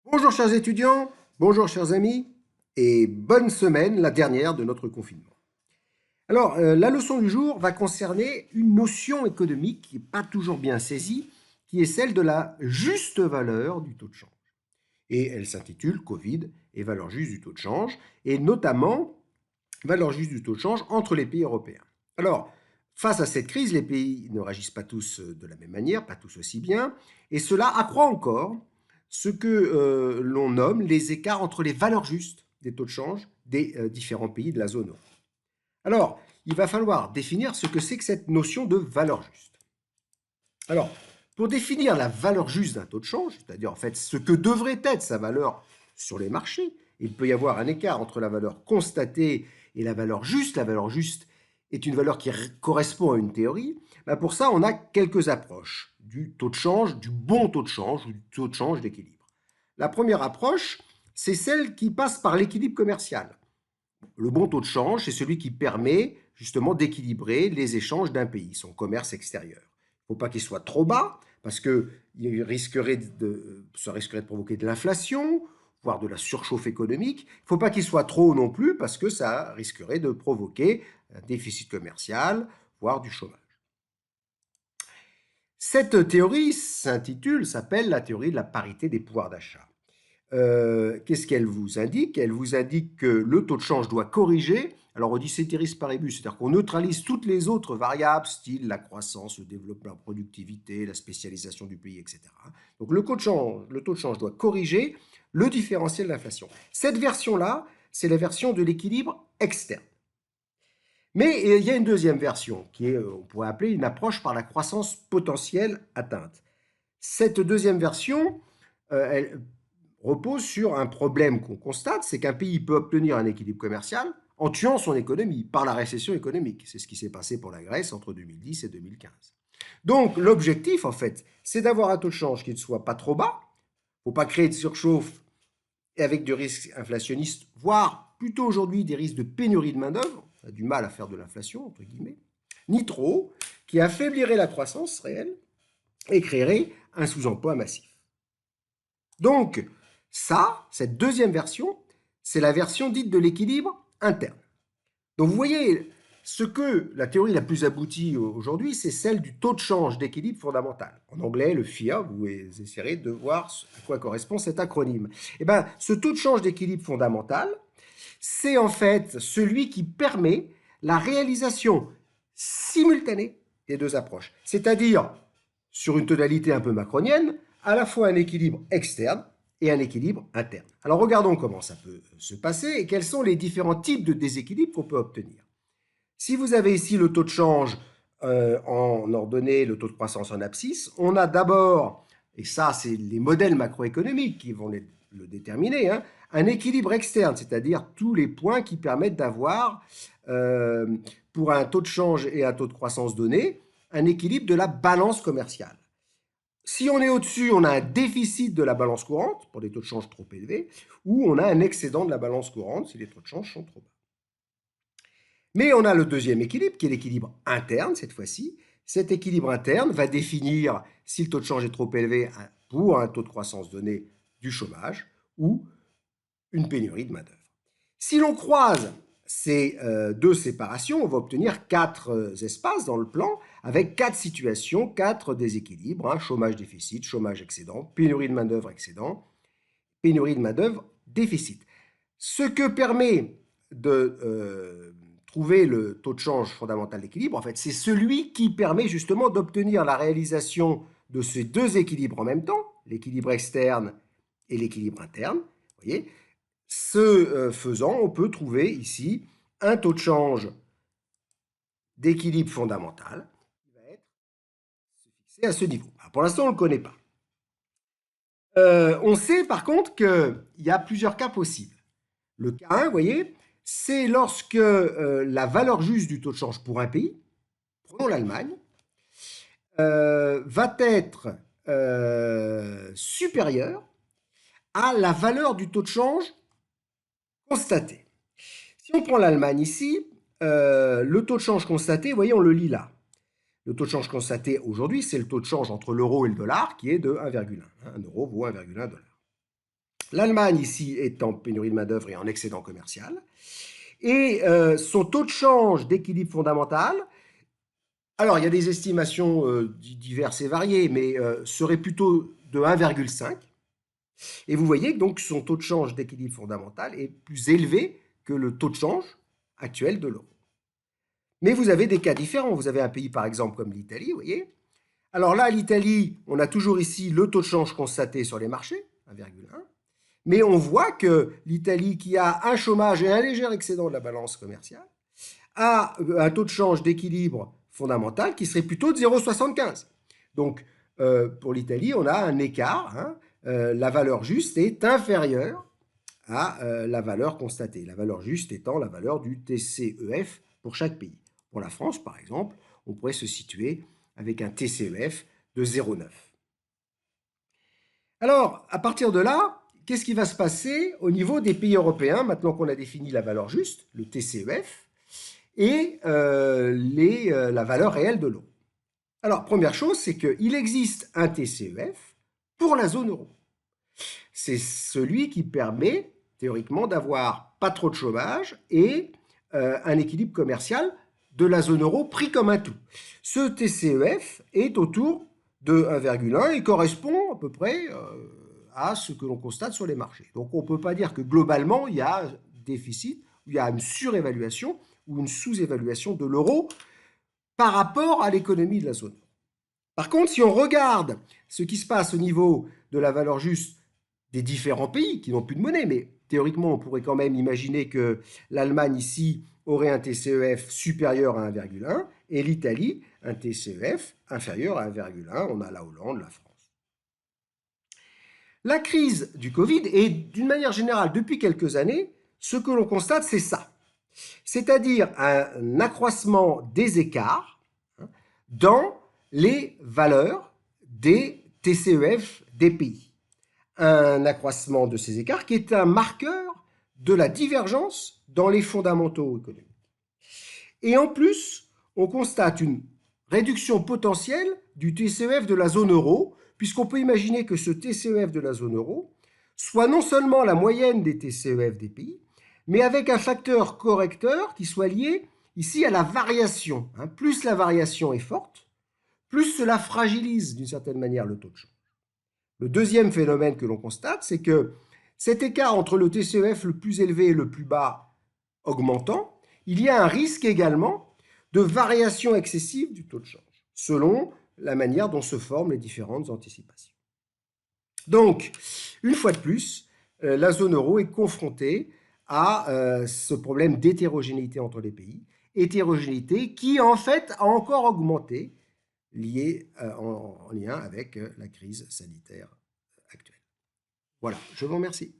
Bonjour chers étudiants, bonjour chers amis, et bonne semaine, la dernière de notre confinement. Alors, la leçon du jour va concerner une notion économique qui n'est pas toujours bien saisie, qui est celle de la juste valeur du taux de change. Et elle s'intitule Covid et valeur juste du taux de change, et notamment valeur juste du taux de change entre les pays européens. Alors, face à cette crise, les pays ne réagissent pas tous de la même manière, pas tous aussi bien, et cela accroît encore ce que l'on nomme les écarts entre les valeurs justes des taux de change des différents pays de la zone euro. Alors, il va falloir définir ce que c'est que cette notion de valeur juste. Alors, pour définir la valeur juste d'un taux de change, c'est-à-dire en fait ce que devrait être sa valeur sur les marchés, il peut y avoir un écart entre la valeur constatée et la valeur juste. La valeur juste est une valeur qui correspond à une théorie. Ben pour ça, on a quelques approches du taux de change, du bon taux de change ou du taux de change d'équilibre. La première approche, c'est celle qui passe par l'équilibre commercial. Le bon taux de change, c'est celui qui permet justement d'équilibrer les échanges d'un pays, son commerce extérieur. Il ne faut pas qu'il soit trop bas, parce que ça risquerait de provoquer de l'inflation, voire de la surchauffe économique. Il ne faut pas qu'il soit trop haut non plus, parce que ça risquerait de provoquer un déficit commercial, voire du chômage. Cette théorie s'appelle la théorie de la parité des pouvoirs d'achat. Qu'est-ce qu'elle vous indique? Elle vous indique que le taux de change doit corriger. Alors on dit ceteris paribus, c'est-à-dire qu'on neutralise toutes les autres variables, style la croissance, le développement, la productivité, la spécialisation du pays, etc. Donc le taux de change doit corriger le différentiel de l'inflation. Cette version-là, c'est la version de l'équilibre externe. Mais il y a une deuxième version, qui est, on pourrait appeler une approche par la croissance potentielle atteinte. Cette deuxième version, elle repose sur un problème qu'on constate, c'est qu'un pays peut obtenir un équilibre commercial en tuant son économie par la récession économique. C'est ce qui s'est passé pour la Grèce entre 2010 et 2015. Donc l'objectif, en fait, c'est d'avoir un taux de change qui ne soit pas trop bas, il ne faut pas créer de surchauffe et avec du risque inflationniste, voire plutôt aujourd'hui des risques de pénurie de main-d'œuvre, on a du mal à faire de l'inflation, entre guillemets, ni trop, qui affaiblirait la croissance réelle et créerait un sous-emploi massif. Donc, cette deuxième version, c'est la version dite de l'équilibre interne. Donc vous voyez, ce que la théorie la plus aboutie aujourd'hui, c'est celle du taux de change d'équilibre fondamental. En anglais, le FIA, vous essayerez de voir à quoi correspond cet acronyme. Eh bien, ce taux de change d'équilibre fondamental, c'est en fait celui qui permet la réalisation simultanée des deux approches. C'est-à-dire, sur une tonalité un peu macronienne, à la fois un équilibre externe et un équilibre interne. Alors regardons comment ça peut se passer et quels sont les différents types de déséquilibre qu'on peut obtenir. Si vous avez ici le taux de change en ordonnée, le taux de croissance en abscisse, on a d'abord, et ça c'est les modèles macroéconomiques qui vont le déterminer, hein, un équilibre externe, c'est-à-dire tous les points qui permettent d'avoir, pour un taux de change et un taux de croissance donné, un équilibre de la balance commerciale. Si on est au-dessus, on a un déficit de la balance courante pour des taux de change trop élevés, ou on a un excédent de la balance courante si les taux de change sont trop bas. Mais on a le deuxième équilibre, qui est l'équilibre interne cette fois-ci. Cet équilibre interne va définir si le taux de change est trop élevé pour un taux de croissance donné, du chômage ou une pénurie de main-d'œuvre. Si l'on croise ces deux séparations, on va obtenir quatre espaces dans le plan avec quatre situations, quatre déséquilibres, hein, chômage déficit, chômage excédent, pénurie de main-d'œuvre excédent, pénurie de main-d'œuvre déficit. Ce que permet de trouver le taux de change fondamental d'équilibre, en fait, c'est celui qui permet justement d'obtenir la réalisation de ces deux équilibres en même temps, l'équilibre externe et l'équilibre interne. Vous voyez, ce faisant, on peut trouver ici un taux de change d'équilibre fondamental qui va être fixé à ce niveau. Alors, pour l'instant, on ne le connaît pas. On sait par contre qu'il y a plusieurs cas possibles. Le cas 1, vous voyez, c'est lorsque la valeur juste du taux de change pour un pays, prenons l'Allemagne, va être supérieure à la valeur du taux de change constaté. Si on prend l'Allemagne ici, le taux de change constaté, vous voyez, on le lit là. Le taux de change constaté aujourd'hui, c'est le taux de change entre l'euro et le dollar qui est de 1,1. Un euro vaut 1,1 dollar. L'Allemagne, ici, est en pénurie de main-d'œuvre et en excédent commercial. Et son taux de change d'équilibre fondamental, alors il y a des estimations diverses et variées, mais serait plutôt de 1,5. Et vous voyez que donc son taux de change d'équilibre fondamental est plus élevé que le taux de change actuel de l'euro. Mais vous avez des cas différents. Vous avez un pays, par exemple, comme l'Italie, vous voyez. Alors là, l'Italie, on a toujours ici le taux de change constaté sur les marchés, 1,1. Mais on voit que l'Italie, qui a un chômage et un léger excédent de la balance commerciale, a un taux de change d'équilibre fondamental qui serait plutôt de 0,75. Donc, pour l'Italie, on a un écart. Hein, la valeur juste est inférieure à la valeur constatée. La valeur juste étant la valeur du TCEF pour chaque pays. Pour la France, par exemple, on pourrait se situer avec un TCEF de 0,9. Alors, à partir de là, qu'est-ce qui va se passer au niveau des pays européens, maintenant qu'on a défini la valeur juste, le TCEF, et la valeur réelle de l'euro? Alors, première chose, c'est qu'il existe un TCEF pour la zone euro. C'est celui qui permet, théoriquement, d'avoir pas trop de chômage et un équilibre commercial de la zone euro pris comme un tout. Ce TCEF est autour de 1,1 et correspond à peu près à ce que l'on constate sur les marchés. Donc on ne peut pas dire que globalement il y a un déficit, il y a une surévaluation ou une sous-évaluation de l'euro par rapport à l'économie de la zone euro. Par contre, si on regarde ce qui se passe au niveau de la valeur juste des différents pays qui n'ont plus de monnaie, mais théoriquement, on pourrait quand même imaginer que l'Allemagne ici aurait un TCEF supérieur à 1,1 et l'Italie un TCEF inférieur à 1,1. On a la Hollande, la France. La crise du Covid et d'une manière générale, depuis quelques années, ce que l'on constate, c'est ça. C'est-à-dire un accroissement des écarts dans les valeurs des TCEF des pays. Un accroissement de ces écarts qui est un marqueur de la divergence dans les fondamentaux économiques. Et en plus, on constate une réduction potentielle du TCEF de la zone euro, puisqu'on peut imaginer que ce TCEF de la zone euro soit non seulement la moyenne des TCEF des pays, mais avec un facteur correcteur qui soit lié ici à la variation. Plus la variation est forte, plus cela fragilise d'une certaine manière le taux de change. Le deuxième phénomène que l'on constate, c'est que cet écart entre le TCEF le plus élevé et le plus bas augmentant, il y a un risque également de variation excessive du taux de change, selon la manière dont se forment les différentes anticipations. Donc, une fois de plus, la zone euro est confrontée à ce problème d'hétérogénéité entre les pays, hétérogénéité qui en fait a encore augmenté en lien avec la crise sanitaire actuelle. Voilà, je vous remercie.